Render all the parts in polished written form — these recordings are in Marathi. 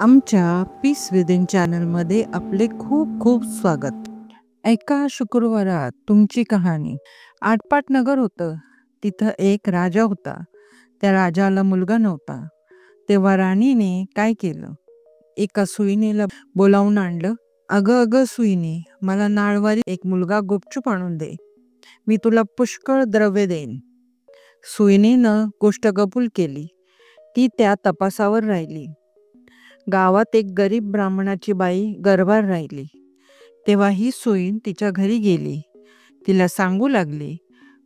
आमच्या पीस विदिन चॅनलमध्ये आपले खूप खूप स्वागत. एका शुक्रवारात तुमची कहाणी. आटपाट नगर होतं. तिथं एक राजा होता. त्या राजाला मुलगा नव्हता. तेव्हा राणीने काय केलं, एका सुईणीला बोलावून आणलं. अगं अगं सुईणी, मला नाळवारी एक मुलगा गुपचूप आणून दे. मी तुला पुष्कळ द्रव्य देईन. सुईणीनं गोष्ट कबूल केली. ती त्या तपासावर राहिली. गावात एक गरीब ब्राह्मणाची बाई गर्भार राहिली. तेव्हा ही सुईण तिच्या घरी गेली. तिला सांगू लागली,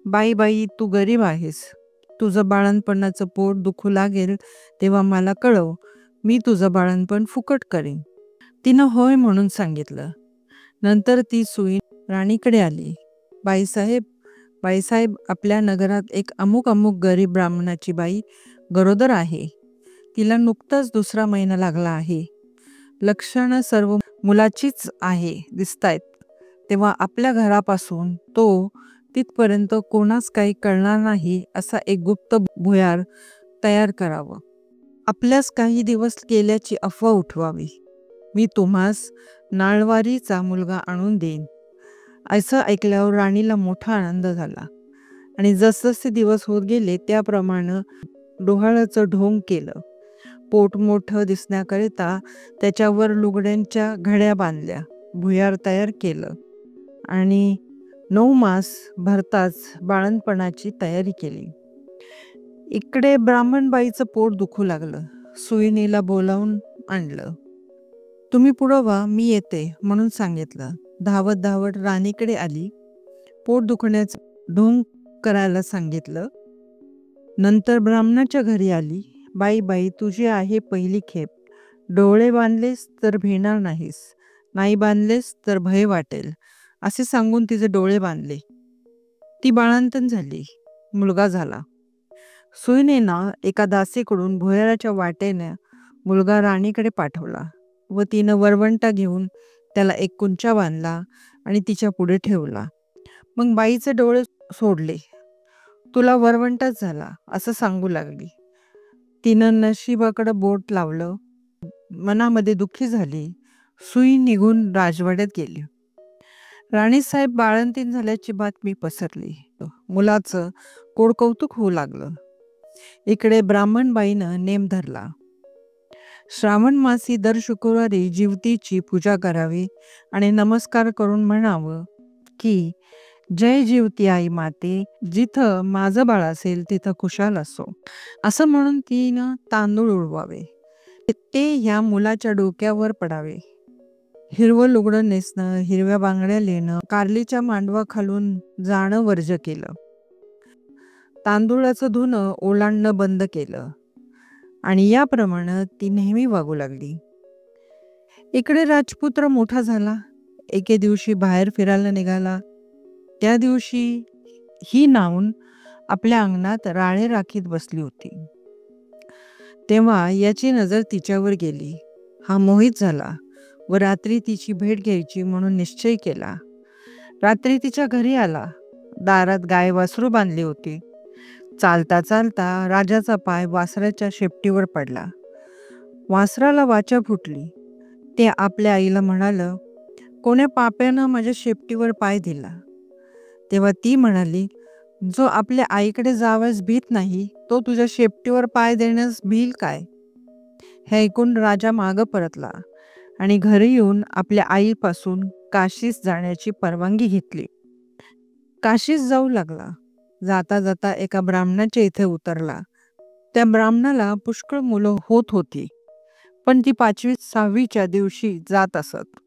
बाई बाई, तू गरीब आहेस. तुझं बाळणपणाचं पोट दुखू लागेल तेव्हा मला कळव, मी तुझं बाळणपण फुकट करीन. तिनं होय म्हणून सांगितलं. नंतर ती सुईण राणीकडे आली. बाईसाहेब, आपल्या नगरात एक अमुक अमुक गरीब ब्राह्मणाची बाई गरोदर आहे. तिला नुकताच 2रा महिना लागला आहे. लक्षणं सर्व मुलाचीच आहे दिसतायत. तेव्हा आपल्या घरापासून तो तिथपर्यंत कोणास काही कळणार नाही असा एक गुप्त भुयार तयार करावं. आपल्यास काही दिवस गेल्याची अफवा उठवावी. मी तुम्हास नाळवारीचा मुलगा आणून देईन. असं ऐकल्यावर राणीला मोठा आनंद झाला आणि जसजसे दिवस होत गेले त्याप्रमाणे डोहाळाचं ढोंग केलं. पोट मोठं दिसण्याकरिता त्याच्यावर लुगड्यांच्या घड्या बांधल्या. भुयार तयार केलं आणि 9 मास भरताच बाळणपणाची तयारी केली. इकडे ब्राह्मणबाईचं पोट दुखू लागलं. सुईणीला बोलावून आणलं. तुम्ही पुढं व्हा, मी येते म्हणून सांगितलं. धावत धावत राणीकडे आली. पोट दुखण्याचं ढोंग करायला सांगितलं. नंतर ब्राह्मणाच्या घरी आली. बाई बाई, तुझी आहे पहिली खेप. डोळे बांधलेस तर भिणार नाहीस, नाही बांधलेस तर भय वाटेल, असे सांगून तिचे डोळे बांधले. ती बाळंतण झाली. मुलगा झाला. सुईणीनं एका दासीकडून भुयाराच्या वाटेने मुलगा राणीकडे पाठवला व तिनं वरवंटा घेऊन त्याला एक कुंचा बांधला आणि तिच्या पुढे ठेवला. मग बाईचे डोळे सोडले. तुला वरवंटाच झाला असं सांगू लागली. तिनं नशिबाकडे बोट लावलं. मनामध्ये दुःखी झाली. सुई निघून राजवाड्यात गेली. राणीसाहेब बाळंतीण झाल्याची बातमी पसरली. मुलाचं कोडकौतुक होऊ लागलं. इकडे ब्राह्मणबाईनं नेम धरला. श्रावण मासी दर शुक्रवारी जिवतीची पूजा करावी आणि नमस्कार करून म्हणावं की, जय जिवती आई माते, जिथं माझं बाळ असेल तिथं खुशाल असो, असं म्हणून तिनं तांदूळ उडवावे. ते ह्या मुलाच्या डोक्यावर पडावे. हिरवं लुगडं नेसणं, हिरव्या बांगड्या लेणं, कारलीच्या मांडवा खालून जाणं वर्ज केलं. तांदूळाचं धुणं ओलांडणं बंद केलं आणि याप्रमाणे ती नेहमी वागू लागली. इकडे राजपुत्र मोठा झाला. एके दिवशी बाहेर फिरायला निघाला. त्या दिवशी ही नाऊन आपल्या अंगणात राळे राखीत बसली होती. तेव्हा याची नजर तिच्यावर गेली. हा मोहित झाला व रात्री तिची भेट घ्यायची म्हणून निश्चय केला. रात्री तिच्या घरी आला. दारात गाय वासरू बांधली होती. चालता चालता राजाचा पाय वासराच्या शेपटीवर पडला. वासराला वाचा फुटली. ते आपल्या आईला म्हणालं, कोण्या पाप्यानं माझ्या शेपटीवर पाय दिला. तेव्हा ती म्हणाली, जो आपल्या आईकडे जावयास भीत नाही तो तुझ्या शेपटीवर पाय देण्यास भील काय. हे ऐकून राजा मागं परतला आणि घरी येऊन आपल्या आईपासून काशीस जाण्याची परवानगी घेतली. काशीस जाऊ लागला. जाता जाता एका ब्राह्मणाच्या इथे उतरला. त्या ब्राह्मणाला पुष्कळ मुलं होत होती, पण ती 5वी-6वीच्या दिवशी जात असत.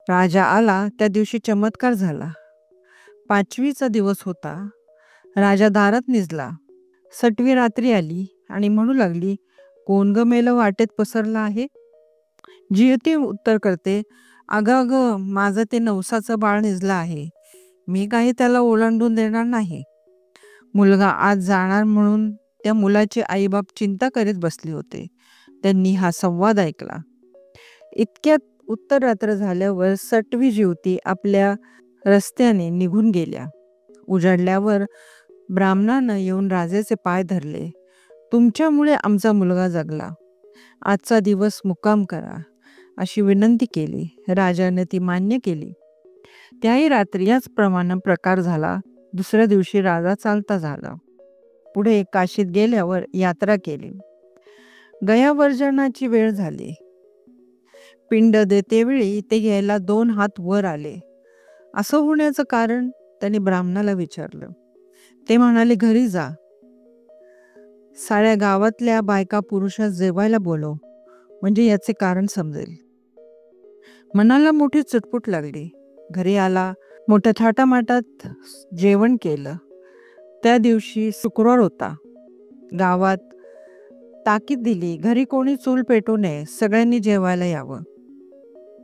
राजा आला त्या दिवशी चमत्कार झाला. 5वीचा दिवस होता. राजा दारात निजला. 6वी रात्री आली आणि म्हणू लागली, कोण ग मेलं वाटेत पसरलं आहे. जियती उत्तर करते, अगं अगं, माझं ते नवसाचं बाळ निजलं आहे. मी काही त्याला ओलांडून देणार नाही. मुलगा आज जाणार म्हणून त्या मुलाचे आईबाप चिंता करीत बसले होते. त्यांनी हा संवाद ऐकला. इतक्यात उत्तर रात्र झाल्यावर 6वी जिवती आपल्या रस्त्याने निघून गेल्या. उजाडल्यावर ब्राह्मणानं येऊन राजाचे पाय धरले. तुमच्यामुळे आमचा मुलगा जगला. आजचा दिवस मुक्काम करा अशी विनंती केली. राजाने ती मान्य केली. त्याही रात्री याचप्रमाणे प्रकार झाला. दुसऱ्या दिवशी राजा चालता झाला. पुढे काशीत गेल्यावर यात्रा केली. गयावर्जनाची वेळ झाली. पिंड देतेवेळी ते घ्यायला 2 हात वर आले. असं होण्याचं कारण त्यांनी ब्राह्मणाला विचारलं. ते म्हणाले, घरी जा. साऱ्या गावातल्या बायका पुरुषास जेवायला बोलव, म्हणजे याचे कारण समजेल. मनाला मोठी चटपूट लागली. घरी आला. मोठ्या थाटामाटात जेवण केलं. त्या दिवशी शुक्रवार होता. गावात ताकीद दिली, घरी कोणी चूल पेटू नये, सगळ्यांनी जेवायला यावं.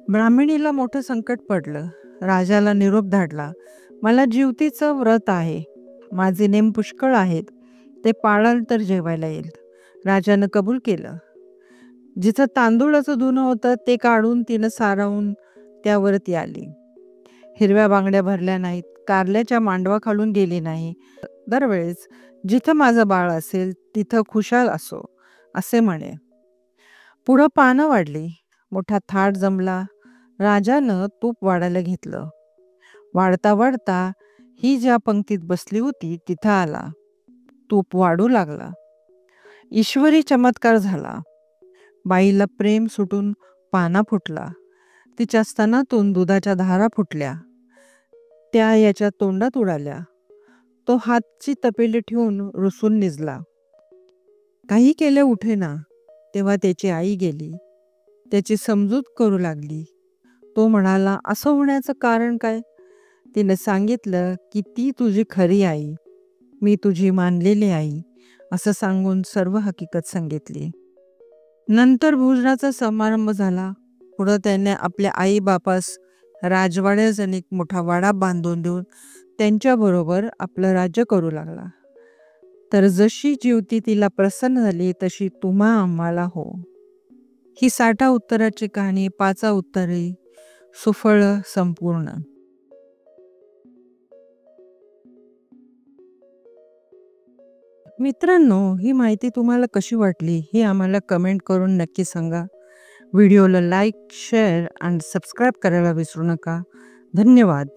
ब्राह्मणीला मोठं संकट पडलं. राजाला निरोप धाडला, मला जीवतीचं व्रत आहे, माझे नेम पुष्कळ आहेत, ते पाळाल तर जेवायला येईल. राजानं कबूल केलं. जिथं तांदूळाचं धुणं होतं ते काढून तिनं सारवून त्यावरती आली. हिरव्या बांगड्या भरल्या नाहीत, कारल्याच्या मांडवा खालून गेली नाही. दरवेळेस जिथं माझं बाळ असेल तिथं खुशाल असो असे म्हणे. पुढं पानं वाढली. मोठा थाट जमला. राजानं तूप वाढायला घेतलं. वाढता वाढता ही ज्या पंक्तीत बसली होती तिथं आला. तूप वाढू लागला. ईश्वरी चमत्कार झाला. बाईला प्रेम सुटून पाना फुटला. तिच्या स्तनातून दुधाच्या धारा फुटल्या. त्या याच्या तोंडात उडाल्या. तो हातची तपेली ठेवून रुसून निजला. काही केले उठेना. तेव्हा त्याची आई गेली. त्याची समजूत करू लागली. तो म्हणाला, असं होण्याचं कारण काय? तिने सांगितलं की ती तुझी खरी आई, मी तुझी मानलेली आई, असं सांगून सर्व हकीकत सांगितली. नंतर भोजनाचा समारंभ झाला. पुढं त्याने आपल्या आई बापास राजवाड्यास एक मोठा वाडा बांधून देऊन त्यांच्याबरोबर आपलं राज्य करू लागला. तर जशी जीवती तिला प्रसन्न झाली तशी तुम्हा आम्हाला हो. ही 60 उत्तराची कहाणी 5 उत्तरे सुफळ संपूर्ण. मित्रांनो, ही माहिती तुम्हाला कशी वाटली हे आम्हाला कमेंट करून नक्की सांगा. व्हिडिओला लाईक, शेअर आणि सबस्क्राईब करायला विसरू नका. धन्यवाद.